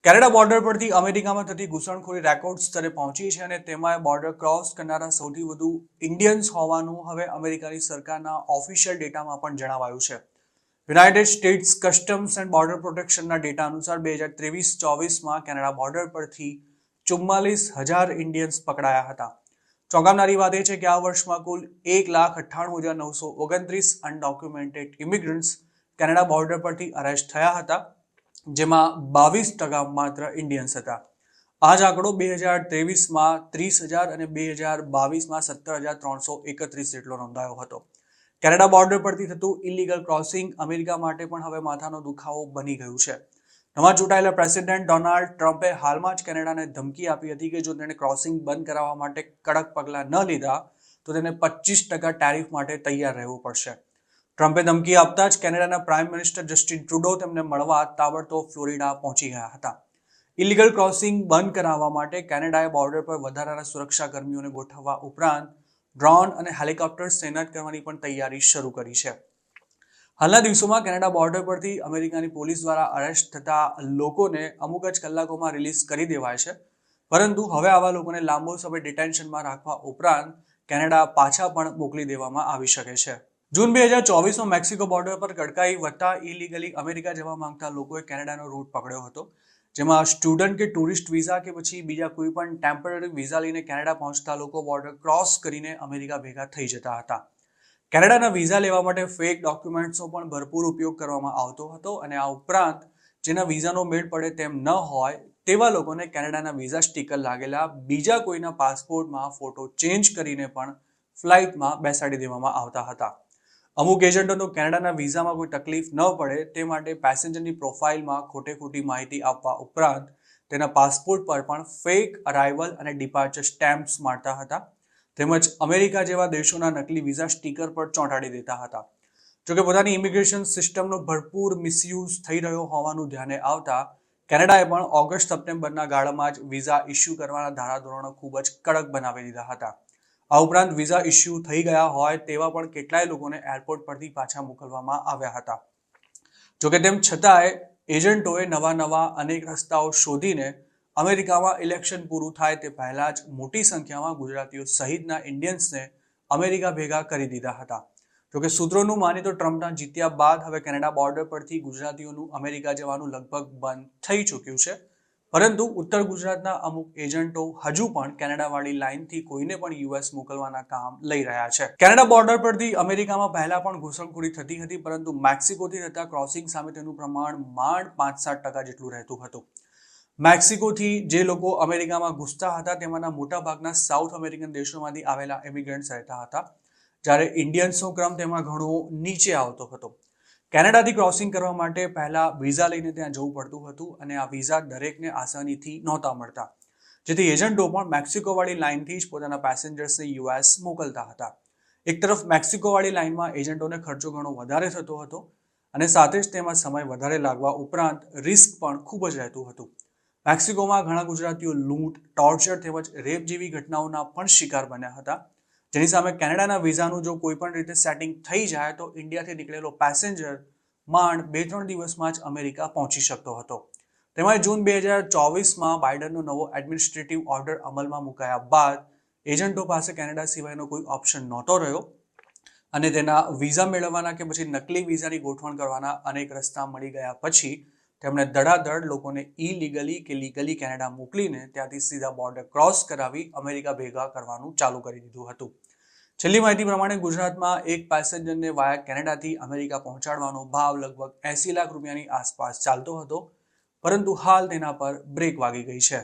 Canada border પરથી અમેરિકામાં થતી ઘૂસણખોરી રેકોર્ડ સ્તરે પહોંચી છે અને તેમાં બોર્ડર ક્રોસ કરનારા સૌથી વધુ ઇન્ડિયન્સ હોવાનું હવે અમેરિકાની સરકારના ઓફિશિયલ ડેટામાં પણ જણાવાયું છે. United States Customs and Border પ્રોટેક્શનના ડેટા અનુસાર 2023-24માં કેનેડા બોર્ડર પરથી 44,000 ઇન્ડિયન્સ પકડાયા હતા. ચોંકાવનારી વાત એ છે કે આ વર્ષમાં કુલ 1,98,929 અનડોક્યુમેન્ટેડ ઇમિગ્રન્ટ્સ કેનેડા બોર્ડર પરથી અરેસ્ટ થયા હતા, જેમાં 22% માત્ર ઇન્ડિયન્સ હતા. આ જ આંકડો 2023માં 30,000 અને 2022માં 17,331 જેટલો નોંધાયો હતો. કેનેડા બોર્ડર પરથી થતું ઇલીગલ ક્રોસિંગ અમેરિકા માટે પણ હવે માથાનો દુખાવો બની ગયું છે. નવા ચૂંટાયેલા પ્રેસિડેન્ટ ડોનાલ્ડ ટ્રમ્પે હાલમાં જ કેનેડાને ધમકી આપી હતી કે જો તેણે ક્રોસિંગ બંધ કરાવવા માટે કડક પગલાં ન લીધા તો તેને 25% ટેરિફ માટે તૈયાર રહેવું પડશે. ટ્રમ્પે ધમકી આપતા જ કેનેડાના પ્રાઇમ મિનિસ્ટર જસ્ટિન ટ્રુડો તેમને મળવા તાબડતોબ ફ્લોરિડા પહોંચી ગયા હતા. ઇલીગલ ક્રોસિંગ બંધ કરાવવા માટે કેનેડાએ બોર્ડર પર વધારાના સુરક્ષા કર્મીઓને ગોઠવવા ઉપરાંત ડ્રોન અને હેલિકોપ્ટર્સ તૈનાત કરવાની પણ તૈયારી શરૂ કરી છે. હાલના દિવસોમાં કેનેડા બોર્ડર પરથી અમેરિકાની પોલીસ દ્વારા અરેસ્ટ થતા લોકોને અમુક જ કલાકોમાં રિલીઝ કરી દેવાય છે, પરંતુ હવે આવા લોકોને લાંબો સમય ડિટેન્શનમાં રાખવા ઉપરાંત કેનેડા પાછા પણ મોકલી દેવામાં આવી શકે છે. જૂન 2024માં મેક્સિકો બોર્ડર પર કડકાઈ વધતા ઇલીગલી અમેરિકા જવા માંગતા લોકોએ કેનેડાનો રૂટ પકડ્યો હતો, જેમાં સ્ટુડન્ટ કે ટુરિસ્ટ વિઝા કે પછી બીજા કોઈ પણ ટેમ્પરરી વિઝા લઈને કેનેડા પહોંચતા લોકો બોર્ડર ક્રોસ કરીને અમેરિકા ભેગા થઈ જતા હતા. કેનેડાના વિઝા લેવા માટે ફેક ડોક્યુમેન્ટ્સનો પણ ભરપૂર ઉપયોગ કરવામાં આવતો હતો અને આ ઉપરાંત જેના વિઝાનો મેળ પડે તેમ ન હોય તેવા લોકોને કેનેડાના વિઝા સ્ટીકર લાગેલા બીજા કોઈના પાસપોર્ટમાં ફોટો ચેન્જ કરીને પણ ફ્લાઇટમાં બેસાડી દેવામાં આવતા હતા. અમુક એજન્ટોનો કેનેડાના વિઝામાં કોઈ તકલીફ ન પડે તે માટે પેસેન્જરની પ્રોફાઇલમાં ખોટી માહિતી આપવા ઉપરાંત તેના પાસપોર્ટ પર પણ ફેક અરાઇવલ અને ડિપાર્ચર સ્ટેમ્પ્સ મારતા હતા, તેમજ અમેરિકા જેવા દેશોના નકલી વિઝા સ્ટીકર પર ચોંટાડી દેતા હતા. જોકે પોતાની ઇમિગ્રેશન સિસ્ટમનો ભરપૂર મિસયુઝ થઈ રહ્યો હોવાનું ધ્યાને આવતા કેનેડાએ પણ ઓગસ્ટ-સપ્ટેમ્બરના ગાળામાં જ વિઝા ઇસ્યુ કરવાના ધારાધોરણો ખૂબ જ કડક બનાવી દીધા હતા. આ ઉપરાંત વિઝા ઇસ્યુ થઈ ગયા હોય તેવા પણ કેટલાય લોકોને એરપોર્ટ પરથી પાછા મોકલવામાં આવ્યા હતા. જોકે તેમ છતાંય એજન્ટોએ નવા અનેક રસ્તાઓ શોધીને અમેરિકામાં ઇલેક્શન પૂરું થાય તે પહેલા જ મોટી સંખ્યામાં ગુજરાતીઓ સહિતના ઇન્ડિયન્સને અમેરિકા ભેગા કરી દીધા હતા. જોકે સૂત્રોનું માનીએ તો ટ્રમ્પના જીત્યા બાદ હવે કેનેડા બોર્ડર પરથી ગુજરાતીઓનું અમેરિકા જવાનું લગભગ બંધ થઈ ચૂક્યું છે, પરંતુ ઉત્તર ગુજરાતના અમુક એજન્ટો હજુ પણ કેનેડાવાળી લાઇનથી કોઈને પણ યુએસ મોકલવાના કામ લઈ રહ્યા છે. કેનેડા બોર્ડર પરથી અમેરિકામાં પહેલા પણ ઘૂસણખોરી થતી હતી, પરંતુ મેક્સિકોથી થતા ક્રોસિંગ સામે તેનું પ્રમાણ માંડ 5-7% જેટલું રહેતું હતું. મેક્સિકોથી જે લોકો અમેરિકામાં ઘૂસતા હતા તેમાંના મોટાભાગના સાઉથ અમેરિકન દેશોમાંથી આવેલા ઇમિગ્રન્ટ્સ રહેતા હતા, જ્યારે ઇન્ડિયન્સનો ક્રમ તેમાં ઘણો નીચે આવતો હતો. કેનેડાથી ક્રોસિંગ કરવા માટે પહેલા વિઝા લઈને ત્યાં જવું પડતું હતું અને આ વિઝા દરેકને આસાનીથી નહોતા મળતા, જેથી એજન્ટો પણ મેક્સિકોવાળી લાઇનથી જ પોતાના પેસેન્જર્સને યુએસ મોકલતા હતા. એક તરફ મેક્સિકોવાળી લાઇનમાં એજન્ટોને ખર્ચો ઘણો વધારે થતો હતો અને સાથે જ તેમાં સમય વધારે લાગવા ઉપરાંત રિસ્ક પણ ખૂબ જ રહેતું હતું. મેક્સિકોમાં ઘણા ગુજરાતીઓ લૂંટ, ટોર્ચર તેમજ રેપ જેવી ઘટનાઓના પણ શિકાર બન્યા હતા, જેની સામે કેનેડાના વિઝાનું જો કોઈ પણ રીતે સેટિંગ થઈ જાય તો ઇન્ડિયાથી નીકળેલો પેસેન્જર માંડ 2-3 દિવસમાં જ અમેરિકા પહોંચી શકતો હતો. તેમાં જૂન 2024માં બાઇડનનો નવો એડમિનિસ્ટ્રેટિવ ઓર્ડર અમલમાં મુકાયા બાદ એજન્ટો પાસે કેનેડા સિવાયનો કોઈ ઓપ્શન નહોતો રહ્યો અને તેના વિઝા મેળવવાના કે પછી નકલી વિઝાની ગોઠવણ કરવાના અનેક રસ્તા મળી ગયા પછી તેમણે ધડાધડ લોકોને ઇલીગલી કે લીગલી કેનેડા મોકલીને ત્યાંથી સીધા બોર્ડર ક્રોસ કરાવી અમેરિકા ભેગા કરવાનું ચાલુ કરી દીધું હતું. છેલ્લી માહિતી પ્રમાણે ગુજરાતમાં એક પેસેન્જરને વાયા કેનેડાથી અમેરિકા પહોંચાડવાનો ભાવ લગભગ 80 લાખ રૂપિયાની આસપાસ ચાલતો હતો, પરંતુ હાલ તેના પર બ્રેક વાગી ગઈ છે.